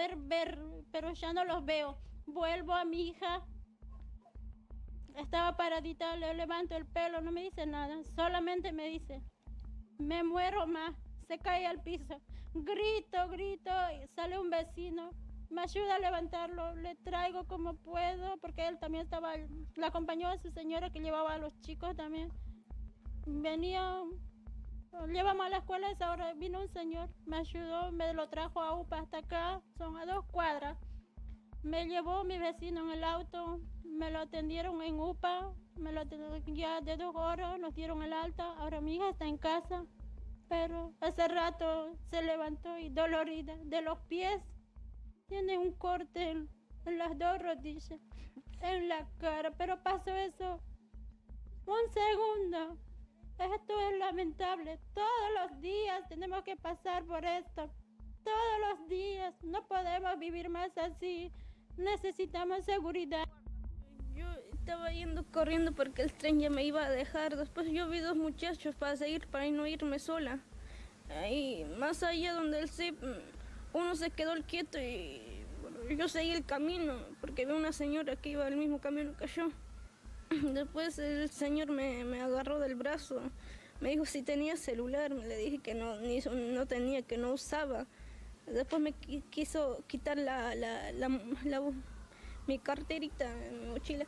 poder ver, pero ya no los veo. Vuelvo a mi hija, estaba paradita, le levanto el pelo, no me dice nada, solamente me dice, me muero más, se cae al piso. Grito, y sale un vecino, me ayuda a levantarlo, le traigo como puedo, porque él también le acompañó a su señora que llevaba a los chicos también. Venía, llevamos a la escuela, esa hora vino un señor, me ayudó, me lo trajo a UPA hasta acá, son a 2 cuadras. Me llevó mi vecino en el auto, me lo atendieron en UPA, ya de 2 horas, nos dieron el alta, ahora mi hija está en casa, pero hace rato se levantó y dolorida de los pies, tiene un corte en las 2 rodillas, en la cara, pero pasó eso un segundo. Esto es lamentable, todos los días tenemos que pasar por esto, todos los días, no podemos vivir más así, necesitamos seguridad. Yo estaba yendo corriendo porque el tren ya me iba a dejar, después yo vi 2 muchachos para no irme sola. Ahí, más allá donde el CIP, uno se quedó quieto y bueno, yo seguí el camino porque vi una señora que iba al mismo camino que yo. Después el señor me agarró del brazo, me dijo si tenía celular, le dije que no, no tenía, que no usaba. Después me quiso quitar mi carterita, mi mochila,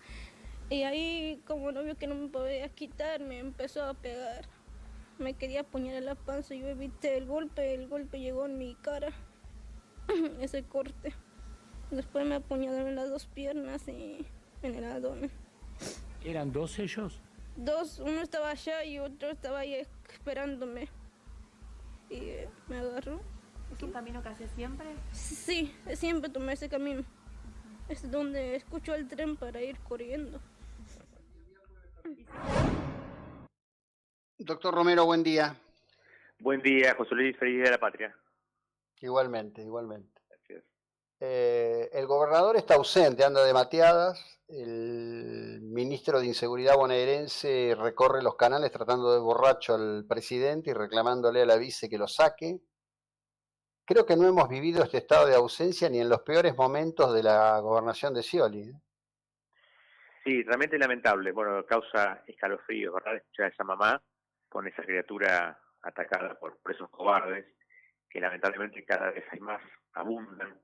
y ahí como no vio que no me podía quitar, me empezó a pegar. Me quería apuñalar la panza, yo evité el golpe llegó en mi cara, ese corte. Después me apuñalaron en las 2 piernas y en el abdomen. ¿Eran 2 ellos? 2, uno estaba allá y otro estaba ahí esperándome. Y me agarró. ¿Es un camino que hace siempre? Sí, siempre tomé ese camino. Es donde escucho el tren para ir corriendo. Doctor Romero, buen día. Buen día, José Luis, feliz día de la patria. Igualmente, igualmente. Gracias. El gobernador está ausente, anda de mateadas. El ministro de Inseguridad bonaerense recorre los canales tratando de borracho al presidente y reclamándole a la vice que lo saque. Creo que no hemos vivido este estado de ausencia ni en los peores momentos de la gobernación de Scioli. Sí, realmente lamentable. Bueno, causa escalofrío, ¿verdad? Escuchar a esa mamá con esa criatura atacada por esos cobardes, que lamentablemente cada vez hay más, abundan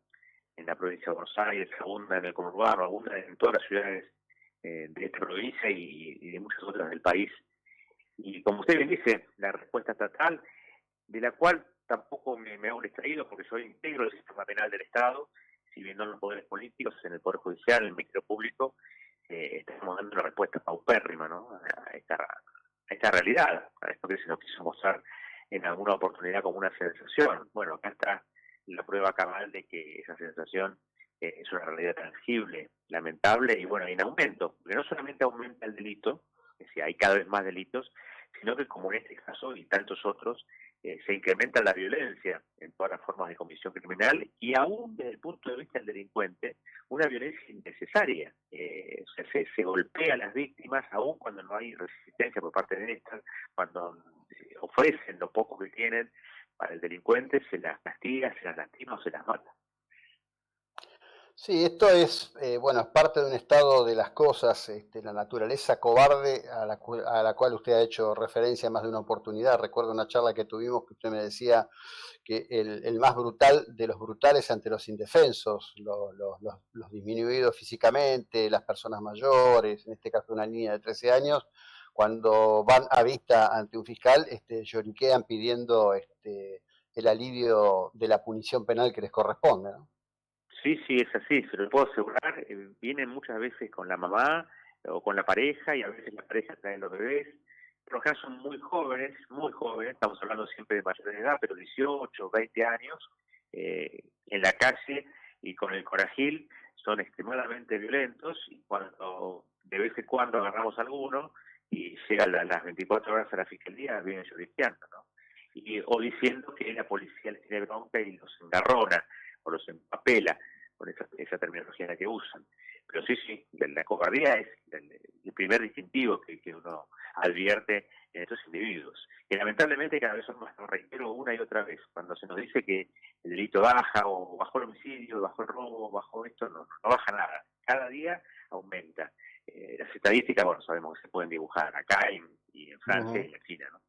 en la provincia de Buenos Aires, abundan en el conurbano, abundan en todas las ciudades de esta provincia y de muchas otras del país. Y como usted bien dice, la respuesta estatal, de la cual tampoco me hago distraído porque soy íntegro del sistema penal del Estado, si bien no en los poderes políticos, en el Poder Judicial, en el Ministerio Público, estamos dando una respuesta paupérrima, ¿no? a esta realidad, a esto que se nos quiso mostrar en alguna oportunidad como una sensación. Bueno, acá está la prueba cabal de que esa sensación es una realidad tangible, lamentable y bueno, en aumento, porque no solamente aumenta el delito, es decir, hay cada vez más delitos, sino que como en este caso y tantos otros, se incrementa la violencia en todas las formas de comisión criminal y aún desde el punto de vista del delincuente, una violencia innecesaria. O sea, se golpea a las víctimas aún cuando no hay resistencia por parte de estas, cuando ofrecen lo poco que tienen para el delincuente, se las castiga, se las lastima o se las mata. Sí, esto es, bueno, es parte de un estado de las cosas, la naturaleza cobarde a la cual usted ha hecho referencia en más de una oportunidad. Recuerdo una charla que tuvimos que usted me decía que el más brutal de los brutales ante los indefensos, los disminuidos físicamente, las personas mayores, en este caso una niña de 13 años, cuando van a vista ante un fiscal, lloriquean pidiendo el alivio de la punición penal que les corresponde, ¿no? Sí, sí, es así, se lo puedo asegurar. Vienen muchas veces con la mamá o con la pareja y a veces la pareja trae los bebés. Por lo general son muy jóvenes, estamos hablando siempre de mayores de edad, pero 18, 20 años, en la calle y con el corajil, son extremadamente violentos y cuando de vez en cuando agarramos a alguno y llegan las 24 horas a la fiscalía, vienen lloriqueando, ¿no? O diciendo que la policía les tiene bronca y los engarrona o los empapela. con esa terminología en la que usan. Pero sí, la cobardía es el primer distintivo que uno advierte en estos individuos, que lamentablemente cada vez son más, lo reitero una y otra vez, cuando se nos dice que el delito baja, o bajó el homicidio, bajó el robo, bajó esto, no baja nada, cada día aumenta. Las estadísticas, bueno, sabemos que se pueden dibujar acá y en Francia y en China, ¿no?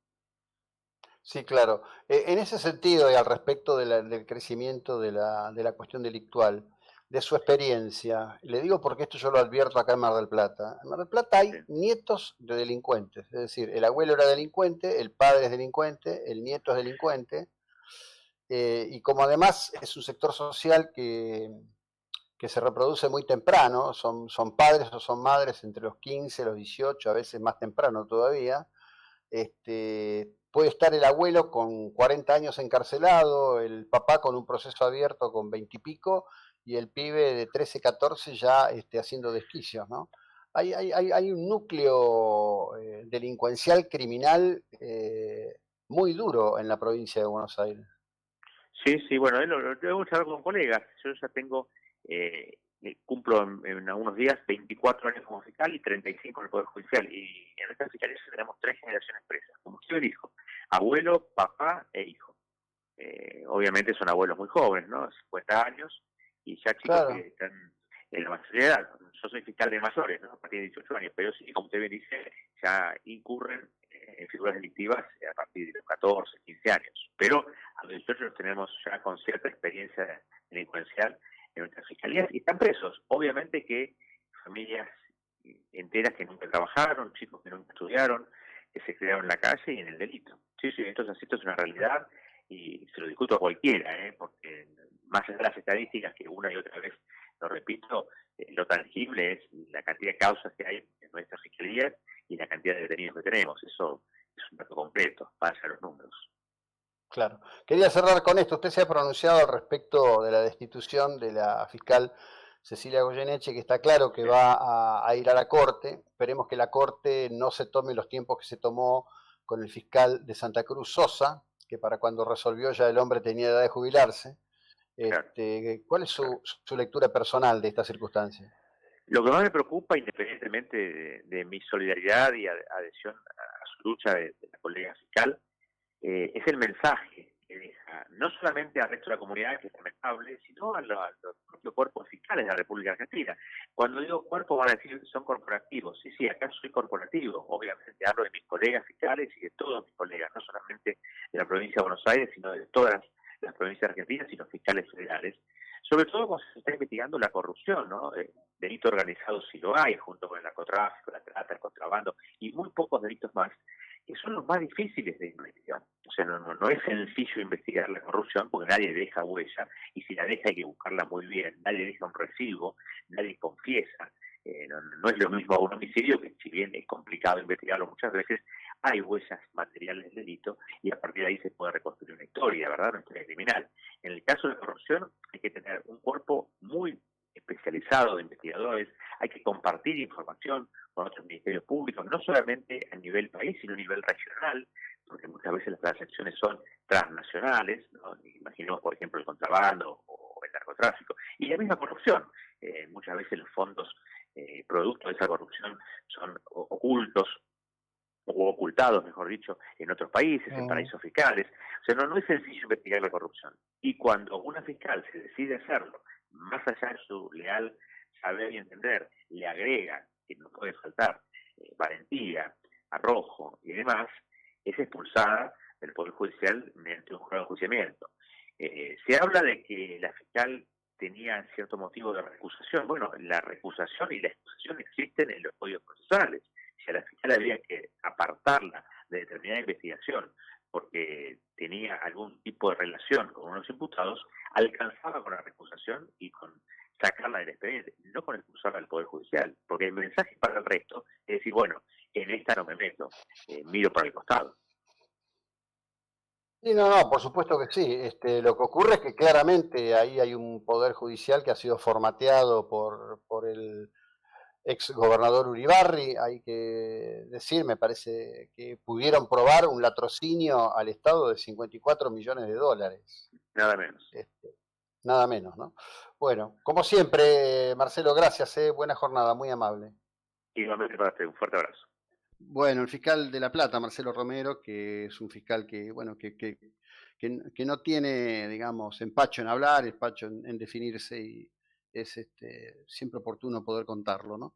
Sí, claro. En ese sentido, y al respecto del crecimiento de la cuestión delictual, de su experiencia, le digo porque esto yo lo advierto acá en Mar del Plata. En Mar del Plata hay nietos de delincuentes, es decir, el abuelo era delincuente, el padre es delincuente, el nieto es delincuente, y como además es un sector social que se reproduce muy temprano, son padres o son madres entre los 15, los 18, a veces más temprano todavía. Puede estar el abuelo con 40 años encarcelado, el papá con un proceso abierto con 20 y pico, y el pibe de 13, 14 ya haciendo desquicios, ¿no? Hay un núcleo delincuencial, criminal, muy duro en la provincia de Buenos Aires. Sí, bueno, lo hemos charlado con colegas. Yo ya tengo, cumplo en algunos días 24 años como fiscal y 35 en el Poder Judicial. Y en esta fiscalía tenemos 3 generaciones presas, como usted dijo, abuelo, papá e hijo. Obviamente son abuelos muy jóvenes, ¿no? 50 años, y ya chicos Claro. que están en la mayoría de edad. Yo soy fiscal de mayores, ¿no? A partir de 18 años, pero sí, como usted bien dice, ya incurren en figuras delictivas a partir de los 14, 15 años. Pero a los 18 los tenemos ya con cierta experiencia delincuencial en nuestras fiscalías y están presos. Obviamente que familias enteras que nunca trabajaron, chicos que nunca estudiaron, que se criaron en la calle y en el delito. Sí, esto es una realidad y se lo discuto a cualquiera, porque más allá de las estadísticas que una y otra vez lo repito, lo tangible es la cantidad de causas que hay en nuestras fiscalías y la cantidad de detenidos que tenemos. Eso es un dato completo, pasa los números. Claro. Quería cerrar con esto. Usted se ha pronunciado al respecto de la destitución de la fiscal Cecilia Goyeneche, que está claro que va a ir a la Corte. Esperemos que la Corte no se tome los tiempos que se tomó con el fiscal de Santa Cruz, Sosa, que para cuando resolvió ya el hombre tenía edad de jubilarse. Claro. ¿Cuál es su lectura personal de esta circunstancia? Lo que más me preocupa, independientemente de mi solidaridad y adhesión a su lucha de la colega fiscal, es el mensaje que deja, no solamente al resto de la comunidad, que es lamentable, sino a los propios cuerpos fiscales de la República Argentina. Cuando digo cuerpos van a decir que son corporativos. Sí, acá soy corporativo. Obviamente hablo de mis colegas fiscales y de todos mis colegas, no solamente de la provincia de Buenos Aires, sino de todas las provincias argentinas y los fiscales federales. Sobre todo cuando se está investigando la corrupción, ¿no? Delito organizado sí lo hay, junto con el narcotráfico, la trata, el contrabando y muy pocos delitos más, que son los más difíciles de investigar. O sea, no es sencillo investigar la corrupción porque nadie deja huella, y si la deja hay que buscarla muy bien, nadie deja un recibo, nadie confiesa. No es lo mismo un homicidio, que si bien es complicado investigarlo muchas veces, hay huellas materiales del delito y a partir de ahí se puede reconstruir una historia, ¿verdad? Una historia criminal. En el caso de la corrupción hay que tener un cuerpo muy especializado de investigadores, hay que compartir información con otros ministerios públicos, no solamente a nivel país, sino a nivel regional, porque muchas veces las transacciones son transnacionales, ¿no? Imaginemos, por ejemplo, el contrabando o el narcotráfico, y la misma corrupción. Muchas veces los fondos producto de esa corrupción son ocultos o ocultados, mejor dicho, en otros países, en paraísos fiscales. O sea, no es sencillo investigar la corrupción. Y cuando una fiscal se decide hacerlo, más allá de su leal saber y entender, le agrega, que no puede faltar, valentía, arrojo y demás, es expulsada del Poder Judicial mediante un jurado de enjuiciamiento. Se habla de que la fiscal tenía cierto motivo de recusación. Bueno, la recusación y la excusación existen en los códigos procesales. Si a la fiscal había que apartarla de determinada investigación porque tenía algún tipo de relación con unos imputados, alcanzaba con la recusación y con sacarla del expediente, no con expulsarla del Poder Judicial, porque el mensaje para el resto es decir, bueno, en esta no me meto, miro para el costado. Sí, no, por supuesto que sí. Lo que ocurre es que claramente ahí hay un poder judicial que ha sido formateado por el ex gobernador Uribarri. Hay que decir, me parece que pudieron probar un latrocinio al Estado de 54 millones de dólares. Nada menos. nada menos, ¿no? Bueno, como siempre, Marcelo, gracias, buena jornada, muy amable. Igualmente para usted, un fuerte abrazo. Bueno, el fiscal de La Plata, Marcelo Romero, que es un fiscal que, bueno, que no tiene, digamos, empacho en hablar, empacho en definirse y es siempre oportuno poder contarlo, ¿no?